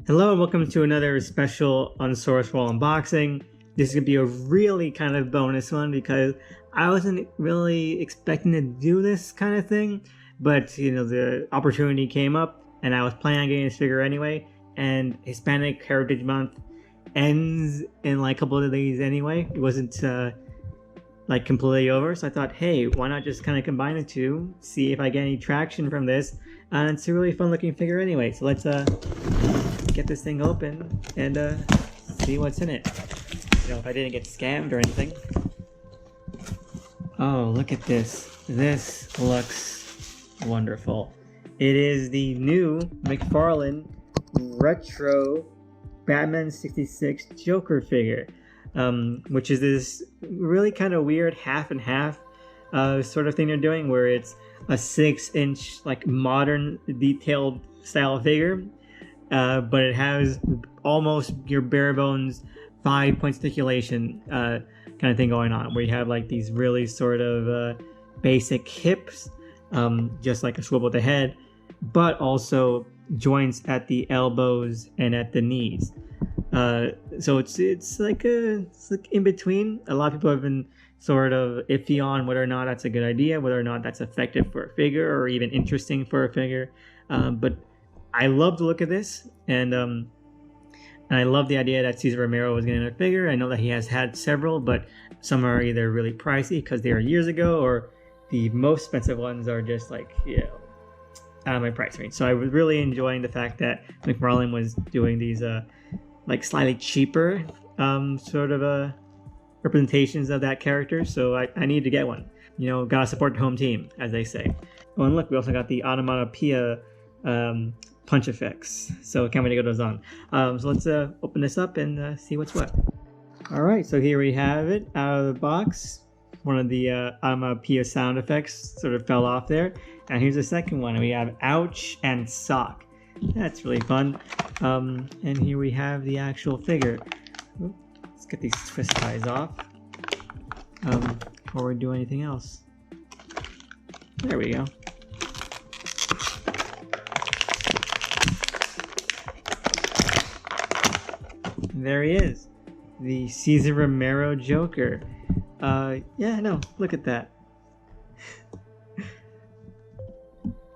Hello and welcome to another special Unsourced Wall unboxing. This is going to be a really kind of bonus one because I wasn't really expecting to do this kind of thing, but you know, the opportunity came up and I was planning on getting this figure anyway, and Hispanic Heritage Month ends in like a couple of days anyway. It wasn't like completely over, so I thought, hey, why not just kind of combine the two, see if I get any traction from this. And it's a really fun looking figure anyway, so let's get this thing open and see what's in it. You know, if I didn't get scammed or anything. Oh, look at this. This looks wonderful. It is the new McFarlane Retro Batman 66 Joker figure, which is this really kind of weird half and half sort of thing they're doing, where it's a 6-inch like modern detailed style figure, but it has almost your bare bones 5-point articulation kind of thing going on, where you have like these really sort of basic hips, just like a swivel at the head, but also joints at the elbows and at the knees. So it's like in between. A lot of people have been sort of iffy on whether or not that's a good idea, whether or not that's effective for a figure or even interesting for a figure. But I love the look of this, and I love the idea that Cesar Romero was getting a figure. I know that he has had several, but some are either really pricey because they are years ago, or the most expensive ones are just like, you know, out of my price range. So I was really enjoying the fact that McFarlane was doing these like slightly cheaper sort of representations of that character. So I need to get one. You know, gotta support the home team, as they say. Oh, and look, we also got the onomatopoeia punch effects. So I can't wait to get those on. So let's open this up and see what's what. All right, so here we have it out of the box. One of the onomatopoeia sound effects sort of fell off there. And here's the second one. We have ouch and sock. That's really fun. And here we have the actual figure. Oops, let's get these twist ties off before we do anything else. There we go. There he is, the Cesar Romero Joker. Yeah, no, look at that.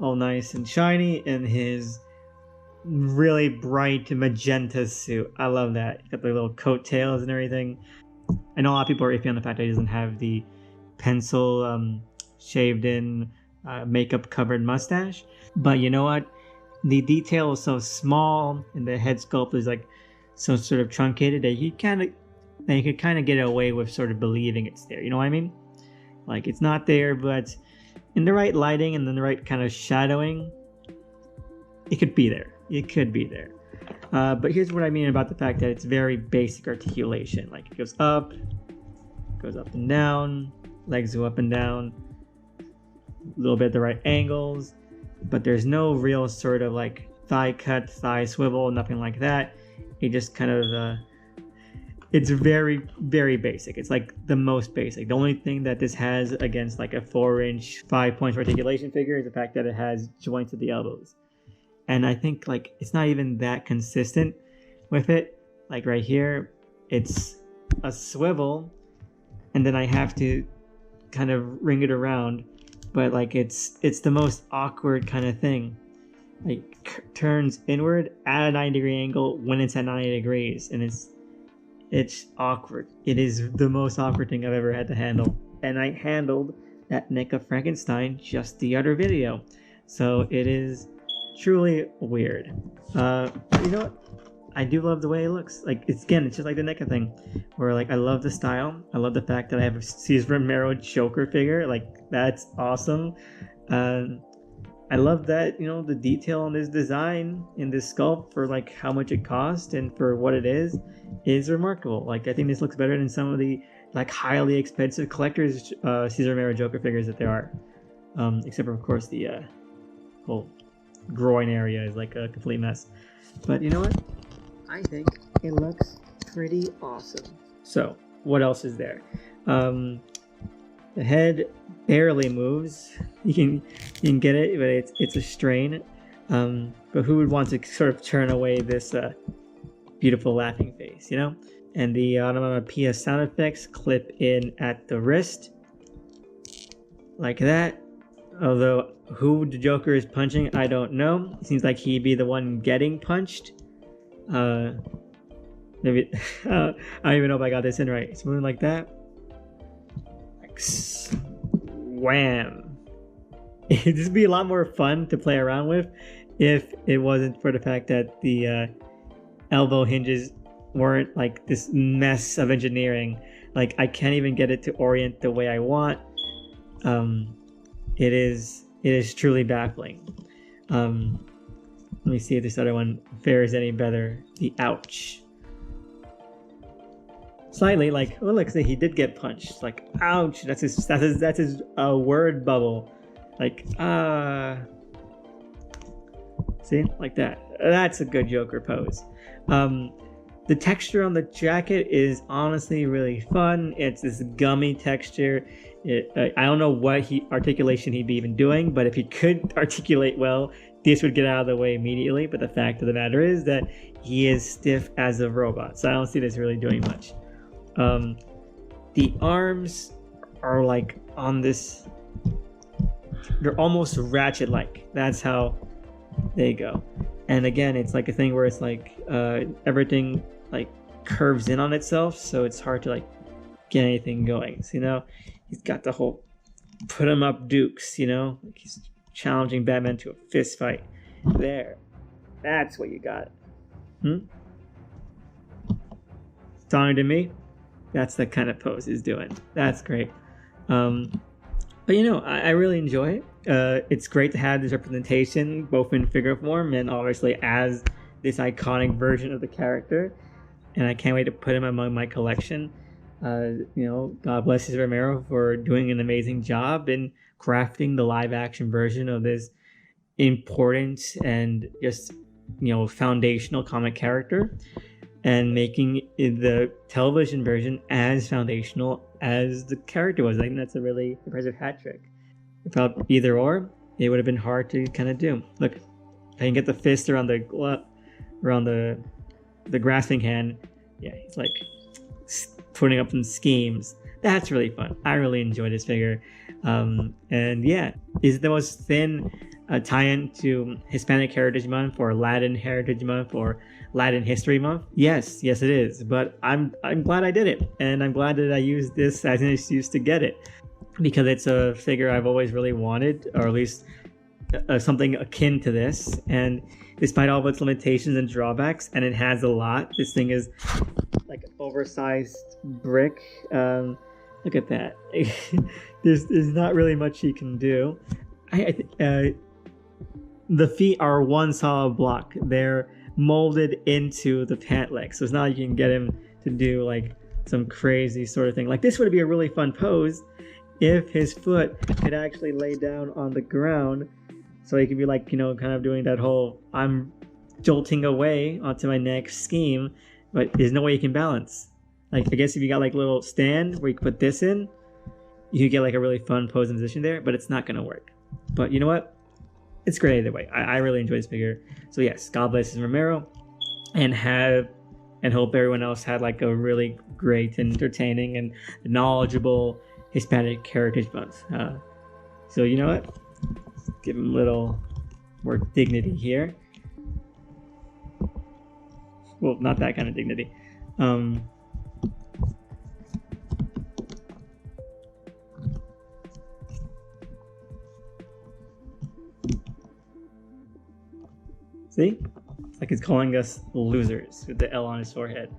All nice and shiny in his really bright magenta suit. I love that. He's got the little coattails and everything. I know a lot of people are iffy on the fact that he doesn't have the pencil shaved in makeup covered mustache, but you know what? The detail is so small and the head sculpt is like so sort of truncated that you could kind of get away with sort of believing it's there. You know what I mean? Like, it's not there, but in the right lighting and in the right kind of shadowing, it could be there. It could be there. But here's what I mean about the fact that it's very basic articulation. Like, it goes up and down, legs go up and down, a little bit at the right angles, but there's no real sort of like thigh cut, thigh swivel, nothing like that. It just kind of it's very, very basic. It's like the most basic. The only thing that this has against like a 4-inch 5-point articulation figure is the fact that it has joints at the elbows. And I think like it's not even that consistent with it. Like right here, it's a swivel, and then I have to kind of ring it around, but like it's the most awkward kind of thing. Like turns inward at a 90-degree angle when it's at 90 degrees, and it's awkward. It is the most awkward thing I've ever had to handle, and I handled that neck of Frankenstein just the other video, so it is truly weird. You know what? I do love the way it looks. Like, it's just like the NECA thing, where like I love the style. I love the fact that I have a Cesar Romero Joker figure. Like, that's awesome. I love that, you know, the detail on this design in this sculpt for like how much it cost and for what it is remarkable. Like, I think this looks better than some of the like highly expensive collectors Cesar Romero Joker figures that there are. Except for, of course, the whole groin area is like a complete mess. But you know what? I think it looks pretty awesome. So, what else is there? The head barely moves. You can get it, but it's a strain. But who would want to sort of turn away this beautiful laughing face, you know? And the onomatopoeia sound effects clip in at the wrist, like that. Although who the Joker is punching, I don't know. It seems like he'd be the one getting punched. Maybe I don't even know if I got this in right. Something like that. Like, wham! This would be a lot more fun to play around with if it wasn't for the fact that the elbow hinges weren't like this mess of engineering. Like, I can't even get it to orient the way I want. It is truly baffling. Let me see if this other one fares any better. The ouch. Slightly like, oh look, he did get punched. Like, ouch. That's his word bubble. Like, see, like that. That's a good Joker pose. The texture on the jacket is honestly really fun. It's this gummy texture. I don't know what articulation he'd be even doing, but if he could articulate well, this would get out of the way immediately. But the fact of the matter is that he is stiff as a robot, so I don't see this really doing much. The arms are like on this, they're almost ratchet-like. That's how they go. And again, it's like a thing where it's like everything like curves in on itself, so it's hard to like get anything going. So, you know, he's got the whole put him up dukes, you know, like he's challenging Batman to a fist fight. There, that's what you got. Talking to me, that's the kind of pose he's doing. That's great. But you know, I really enjoy it. It's great to have this representation, both in figure form and obviously as this iconic version of the character. And I can't wait to put him among my collection. You know, God bless Romero for doing an amazing job in crafting the live action version of this important and just, you know, foundational comic character, and making the television version as foundational as the character was. I think that's a really impressive hat trick. Without either or, it would have been hard to kind of do. Look, I can get the fist around the grasping hand. Yeah, he's like putting up some schemes. That's really fun. I really enjoy this figure. And yeah, is it the most thin tie-in to Hispanic Heritage Month or Latin Heritage Month or Latin History Month? Yes, it is. But I'm glad I did it, and I'm glad that I used this as an excuse to get it, because it's a figure I've always really wanted, or at least something akin to this. And despite all of its limitations and drawbacks, and it has a lot, this thing is like an oversized brick. Look at that. There's not really much he can do. The feet are one solid block. They're molded into the pant leg, so it's not like you can get him to do like some crazy sort of thing. Like, this would be a really fun pose if his foot could actually lay down on the ground, so he could be like, you know, kind of doing that whole I'm jolting away onto my next scheme, but there's no way you can balance. Like, I guess if you got like a little stand where you could put this in, you could get like a really fun pose and position there, but it's not going to work. But you know what? It's great either way. I really enjoy this figure. So yes, God bless Romero, and hope everyone else had like a really great, entertaining, and knowledgeable Hispanic Heritage Month. So you know what? Give him a little more dignity here. Well, not that kind of dignity. See? It's like he's calling us losers with the L on his forehead.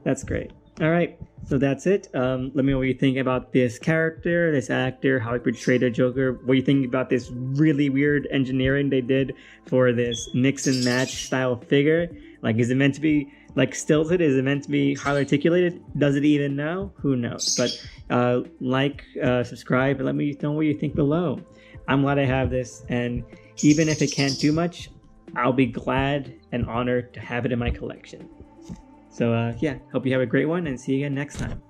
That's great. All right, so that's it. Let me know what you think about this character, this actor, how he portrayed the Joker. What do you think about this really weird engineering they did for this mix and match style figure? Like, is it meant to be like stilted? Is it meant to be highly articulated? Does it even know? Who knows? But subscribe, and let me know what you think below. I'm glad I have this, and even if it can't do much, I'll be glad and honored to have it in my collection. So yeah, hope you have a great one, and see you again next time.